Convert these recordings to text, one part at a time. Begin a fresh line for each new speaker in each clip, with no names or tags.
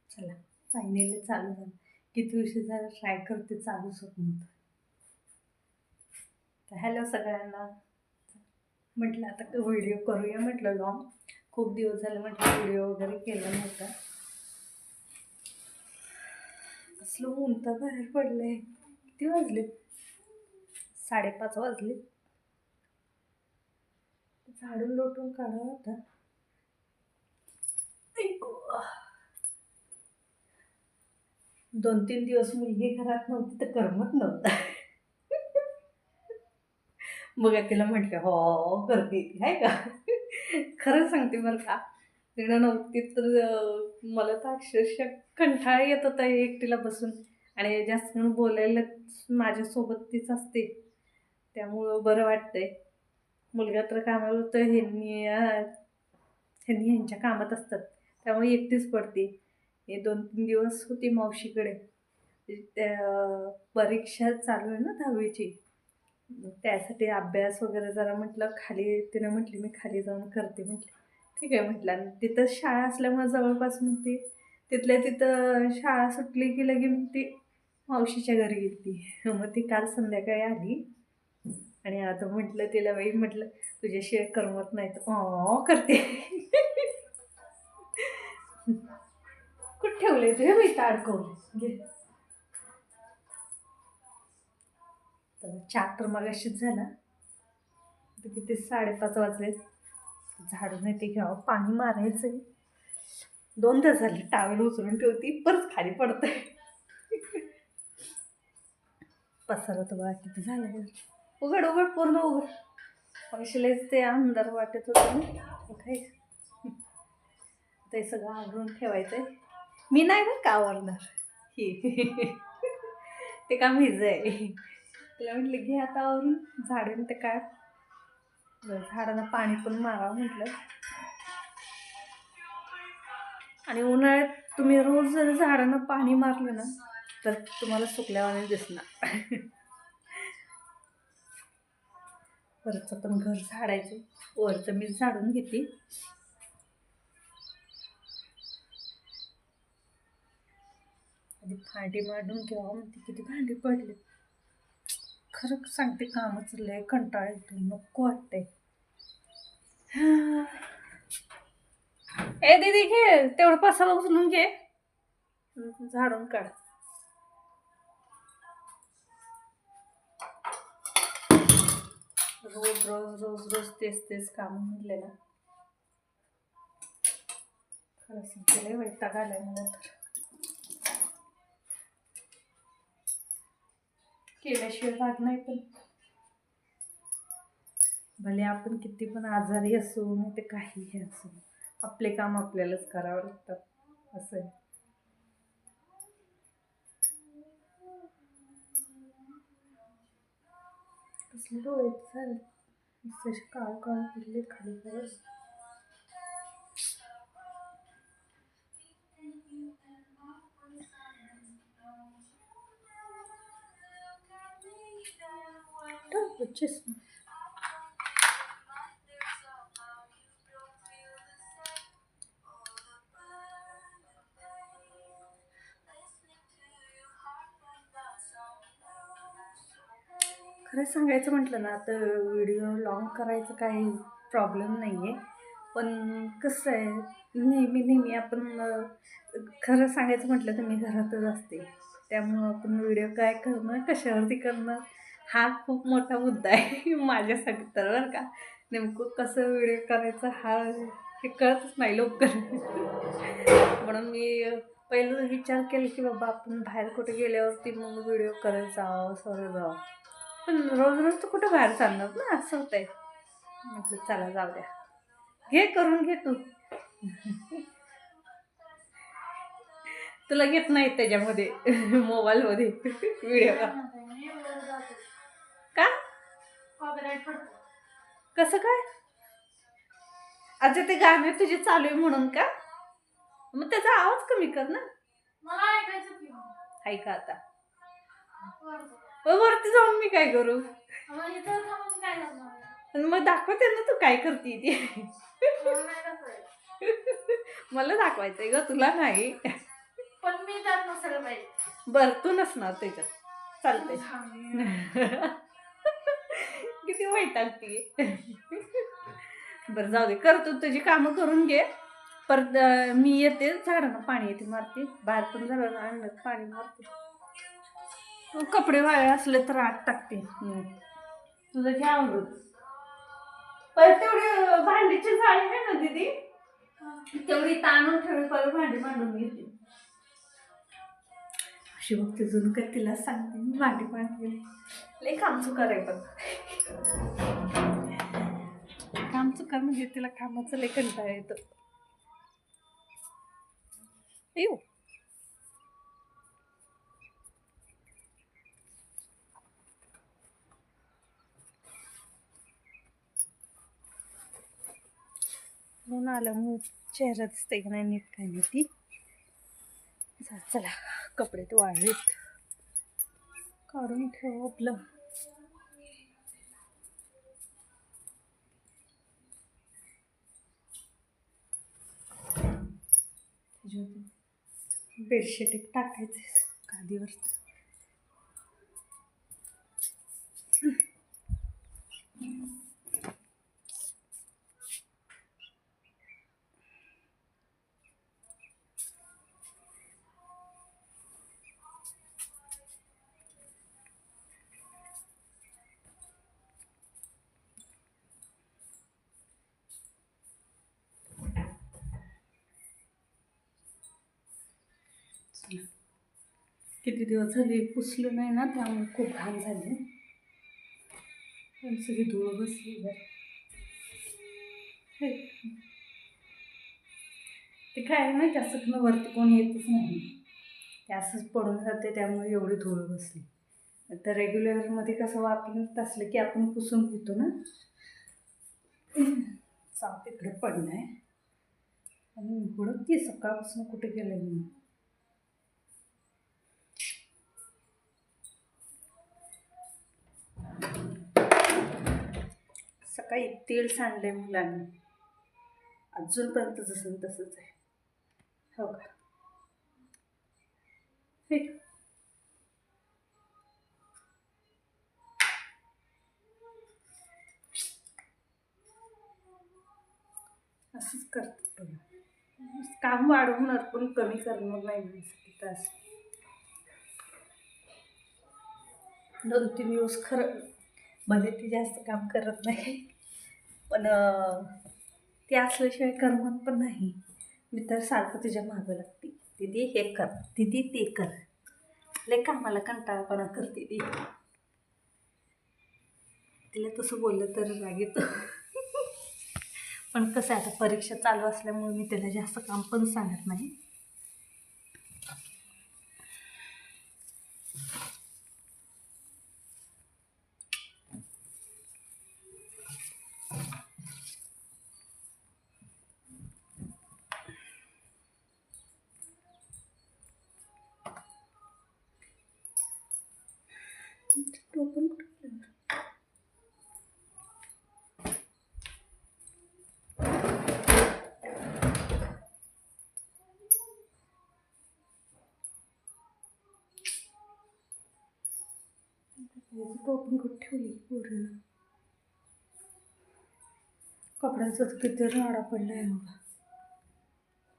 चला फायनली चालू झालं. किती उशीर झाला ट्राय करते, चालूच होत नव्हतं. तर हॅलो सगळ्यांना. म्हटलं आता व्हिडिओ करूया, म्हटलं लॉंग. खूप दिवस झाले म्हटलं व्हिडिओ वगैरे केला नव्हता. असलं ऊन तर बाहेर पडलंय. किती वाजले? 5:30 वाजले. झाडून लोटून काढा होता. 2-3 दिवस मुलगी घरात नव्हती तर करमत नव्हतं. मग तिला म्हटलं हो करते ती आहे का. खरं सांगते बरं का, तिनं नव्हती तर मला तर अक्षरशः कंटाळा येत होता एकटीला बसून. आणि जास्त करून बोलायला माझ्यासोबत तीच असते, त्यामुळं बरं वाटतंय. मुलगा तर कामावर होतं, ह्यांनी ह्यांच्या कामात असतात, त्यामुळे एकटीच पडते. हे 2-3 दिवस होती मावशीकडे. परीक्षा चालू आहे ना 10वीची, त्यासाठी अभ्यास वगैरे जरा म्हटलं खाली, तिनं म्हटली मी खाली जाऊन करते. म्हटले ठीक आहे म्हटलं. आणि तिथं शाळा असल्यामुळे जवळपास मग ती तिथल्या तिथं शाळा सुटली की लगे मग ती मावशीच्या घरी गेली. मग ती काल संध्याकाळी आली. आणि आता म्हटलं तिला, बाई म्हटलं तुझ्याशिवाय करमत नाही तर करते. कुठं ठेवले तुझे बाई अडकवले घे. तर चहा तर मग अशीच झाला. तर किती 5:30 वाजले. झाडून येते घ्यावं, पाणी मारायचंय. 2 तास झाले टावेल उचलून ठेवती, परत खाली पडतंय. पसारा तर बघा किती झालं. उघड उघड पूर्ण उघड. पैशालाच ते अंधार वाटत होतं ना काय. ते सगळं आवरून ठेवायचंय. मी नाही बरं का आवरणार ही. ते काम हिज आहे. तिला म्हटलं घे आता आवरून झाडून ते काय झाडांना पाणी पण मारावं म्हटलं. आणि उन्हाळ्यात तुम्ही रोज जर झाडांना पाणी मारलं ना तर तुम्हाला सुकल्यावाने दिसणार. वरचं पण घर झाडायचं, वरचं मी झाडून घेते. आधी भांडी मांडून घ्यावं म्हणते, किती भांडी पडले. खरं सांगते कामच लय कंटाळा येतो, नको वाटतंय. ए दीदी घे तेवढं पसारा उचलून घे, झाडून काढ. रोज रोज रोज रोज तेच काम म्हटले ना, खरं सांगते लय वैताग आलाय मला तर. केल्याशिवाय भाग नाही. पण भले आपण किती पण आजारी असू नाही ते काहीही असू, आपले काम आपल्यालाच करावं लागतात असं आहे. कसले डोळे झाले तसे काळ काळ पडले खाली परत. चष्मा खरं सांगायचं म्हटलं ना तर व्हिडिओ लॉंग करायचं काही प्रॉब्लेम नाही आहे. पण कसं आहे, नेहमी आपण खरं सांगायचं म्हटलं तर मी घरातच असते, त्यामुळं आपण व्हिडिओ काय करणं कशावरती करणं हा खूप मोठा मुद्दा आहे माझ्यासाठी तर बरं का. नेमकं कसं व्हिडिओ करायचं हा हे कळतच नाही लवकर. म्हणून मी पहिलं विचार केला की बाबा आपण बाहेर कुठे गेल्यावरती मग व्हिडिओ करत जावं सरळ जावं. पण रोज रोज तर कुठं बाहेर चालणार ना, असं होतंय. म्हटलं चला जाऊ द्या, घे करून घे तू. तुला घेत नाही त्याच्यामध्ये मोबाईलमध्ये व्हिडिओ का कसं काय. अच्छा ते गाणे तुझे चालू आहे म्हणून का, मग त्याचा आवाज कमी कर ना. ऐका आता वरती जाऊन मी काय करू, मग दाखवते ना तू काय करते ती. मला दाखवायचंय ग, तुला नाही.
पण मी त्यात नसायला पाहिजे.
बर तू नसणार त्याच्यात, चालतंय. किती वैतागती. बरं जाऊ दे, कर तू तुझी कामं करून घे. परत मी येते झाडांना पाणी येते मारते, बाहेर पण झाडांना अंगणात पाणी मारते. कपडे वाळे असले तर आत टाकते. तुझं घ्या आवडत. परत तेवढी भांडीची जाळी आहे ना दीदी, तेवढी ताणून ठेवली, परत भांडी मांडून घेते. अशी बघते जुनं काय तिला सांगते मी, भांडी मांडली लई काम चुकार आहे. पण काम चुकार म्हणजे तिला कामाचं लई कंटाळा येतो. येऊ म्हणून आल्यामुळे चेहरा दिसते की नाही नीट काय नाही ती. चला कपडे तर वाळलेत, काढून ठेव आपलं. बेडशीट एक टाकायचे गादीवर. किती दिवस झाले पुसलो नाही ना, त्यामुळे खूप घाण झाले. सगळी धूळ बसली. ते काय ना, जास्त वरती कोण येतच नाही, ते असंच पडून जाते, त्यामुळे एवढी धूळ बसली. तर रेग्युलरमध्ये कसं वापरत असलं की आपण पुसून घेतो ना. साप इकडे पडलं आहे आणि उघडत की सकाळपासून कुठे गेलं मी. सकाळी तेल सांडलंय मुलांनी, अजूनपर्यंत जसं तसंच आहे. हो का, असंच करतात. काम वाढवणार पण कमी करणार नाही माझ्यासाठी तास. 2-3 दिवस खरं भले ती जास्त काम करत नाही, पण ते असल्याशिवाय करमत पण नाही. मी तर सारखं तुझ्या मागं लागते, दीदी हे कर, दीदी ते कर. लय कामाला कंटाळापणा करते ती. तिला तसं बोललं तर राग येतो. पण कसं आहे, आता परीक्षा चालू असल्यामुळे मी त्याला जास्त काम पण सांगत नाही. टोपण कुठे ठेवली पोरीला. कपड्यांचं किती राडा पडला आहे बघा.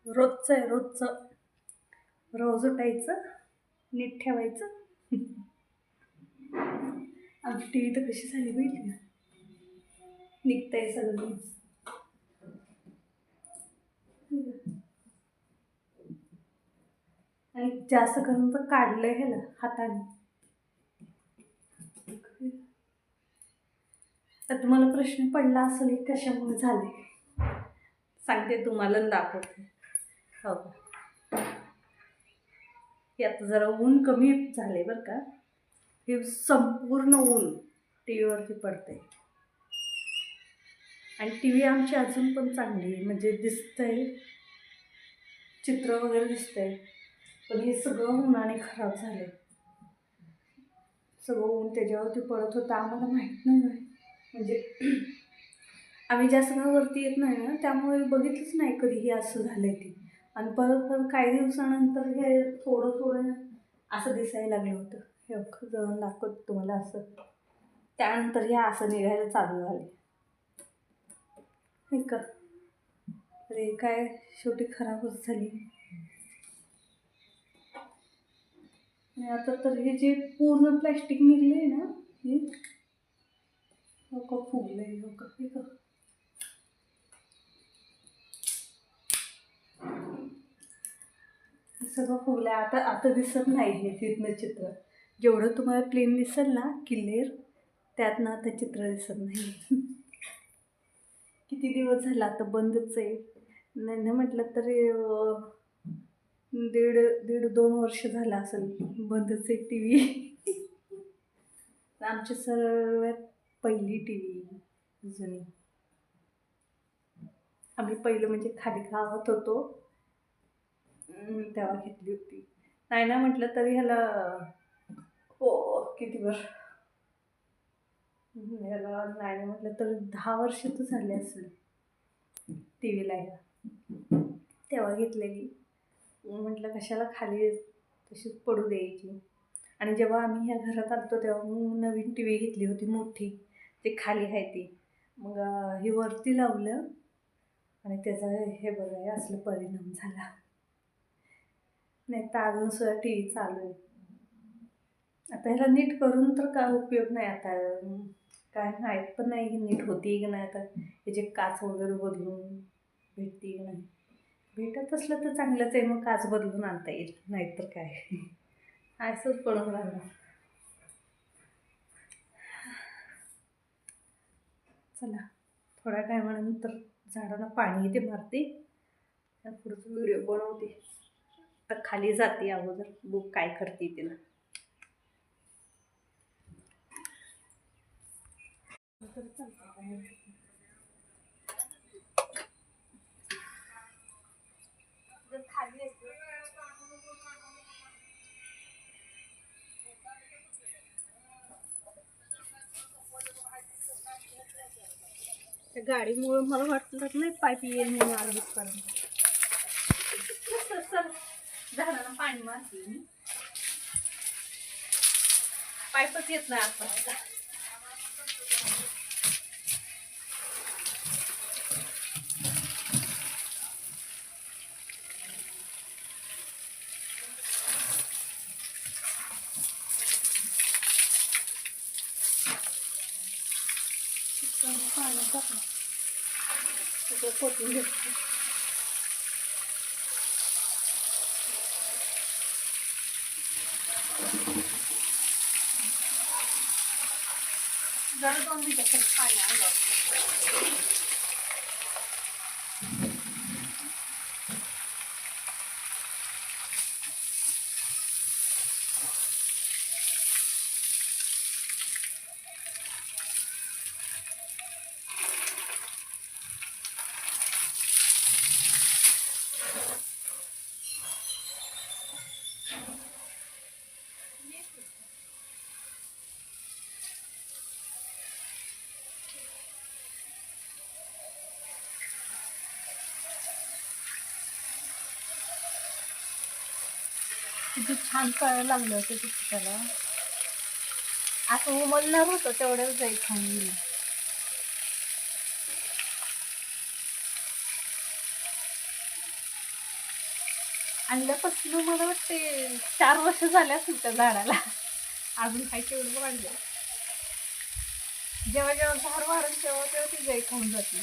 रोजचं आहे, रोजचं. रोज उठायचं, नीट ठेवायचं. आमची टी व्ही तर कशी झाली माहिती का, निघतंय सगळं. आणि जास्त करून तर काढलंय ह्याला हाताने. तर तुम्हाला प्रश्न पडला असेल हे कशामुळे झाले, सांगते तुम्हाला दाखवते. हो का, हे आता जरा ऊन कमी झाले बरं का. हे संपूर्ण ऊन टी व्हीवरती पडतंय. आणि टी व्ही आमची अजून पण चांगली आहे, म्हणजे दिसतंय, चित्र वगैरे दिसतंय. पण हे सगळं उन्हाने खराब झालं. सगळं ऊन त्याच्यावरती पडत होतं, आम्हाला माहीत नाही. म्हणजे आम्ही जास्त वेळ वरती येत नाही ना, त्यामुळे बघितलंच नाही कधी हे असं झालंय ते. आणि परत परत काही दिवसानंतर हे थोडं थोडं असं दिसायला लागलं होतं. हे बघ, जवळ दाखवत तुम्हाला असं. त्यानंतर हे असं निघायला चालू झाले. हे का अरे काय, शेवटी खराबच झाली. आणि आता तर हे जे पूर्ण प्लॅस्टिक निघले ना, हे फुगलंय. हे का सगळं फुगलं. आता आता दिसत नाही हे तिथनं चित्र. जेवढं तुम्हाला प्लेन दिसेल ना क्लिअर, त्यातनं आता चित्र दिसत नाही. किती दिवस झाला आता बंदच आहे. नाही म्हटलं तरी 1.5-2 वर्ष झालं असेल बंदच आहे टी व्ही. आमची सर्वात पहिली टी व्ही जुनी. आम्ही पहिलं म्हणजे खाली गावात होतो तेव्हा घेतली होती. नाही ना म्हटलं तरी ह्याला किती वर्ष, ह्याला नाही म्हटलं तर 10 वर्ष तर झाले असेल टी व्हीला ह्या. तेव्हा घेतलेली. म्हटलं कशाला खाली तशीच पडू द्यायची. आणि जेव्हा आम्ही ह्या घरात आलतो तेव्हा मग नवीन टी व्ही घेतली होती मोठी, ते खाली आहे ती. मग हे वरती लावलं आणि त्याचा हे बघा असलं परिणाम झाला. नाही तर अजून सुद्धा टी व्ही चालू आहे. आता ह्याला नीट करून तर काय उपयोग नाही. आता काय माहीत पण नाही नीट होती की नाही. आता ह्याचे काच वगैरे बदलून भेटते की नाही. भेटत असलं तर चांगलंच आहे, मग काच बदलून आणता येईल. नाहीतर काय असंच पडून राहिलं. चला थोड्या टायमानंतर झाडांना पाणी ते मारते, पुढचं व्हिडिओ बनवते. तर खाली जाते अगोदर, बघ काय करते तिला. खाली त्या गाडीमुळे मला वाटलं नाही पाईप येईल म्हणून आधीपर्यंत. झाडाला पाणी मारते मी, पाईपच येत नाही आता. पाणी टाकलं त्याच्या पोटून घेतलं. जरा 2 मिनिटं पाणी आणलं. किती छान कळायला लागलं होतं ते त्याला. असं उमलणार होतं तेवढ्याच जाई खाऊन गेली. आणल्यापासून मला वाटते 4 वर्ष झाले असेल त्या झाडाला. अजून काही तेवढं वाढलं. जेव्हा जेव्हा झाड वाढेल तेव्हा तेव्हा ती गाई खाऊन जाते.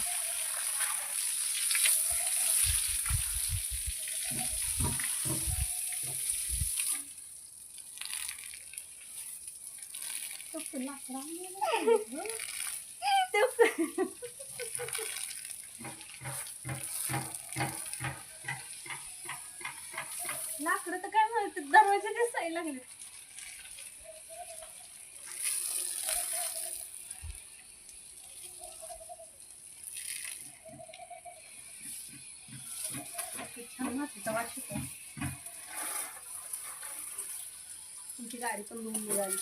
लाकडं तर काय म्हणते, दरवाजे दिसायला लागले. छान मातीचा वास येतो. तुमची गाडी पण धुवून निघाली.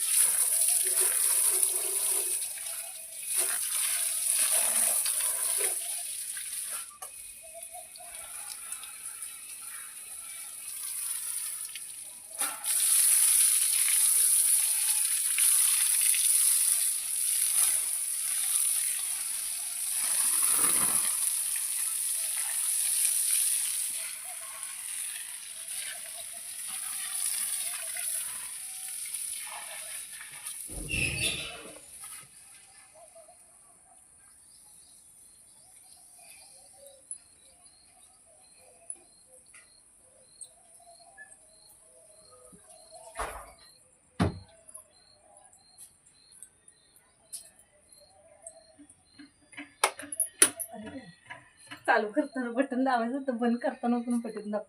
चालू करताना बटन दाबायचं होतं, बंद करताना पण बटन दाब.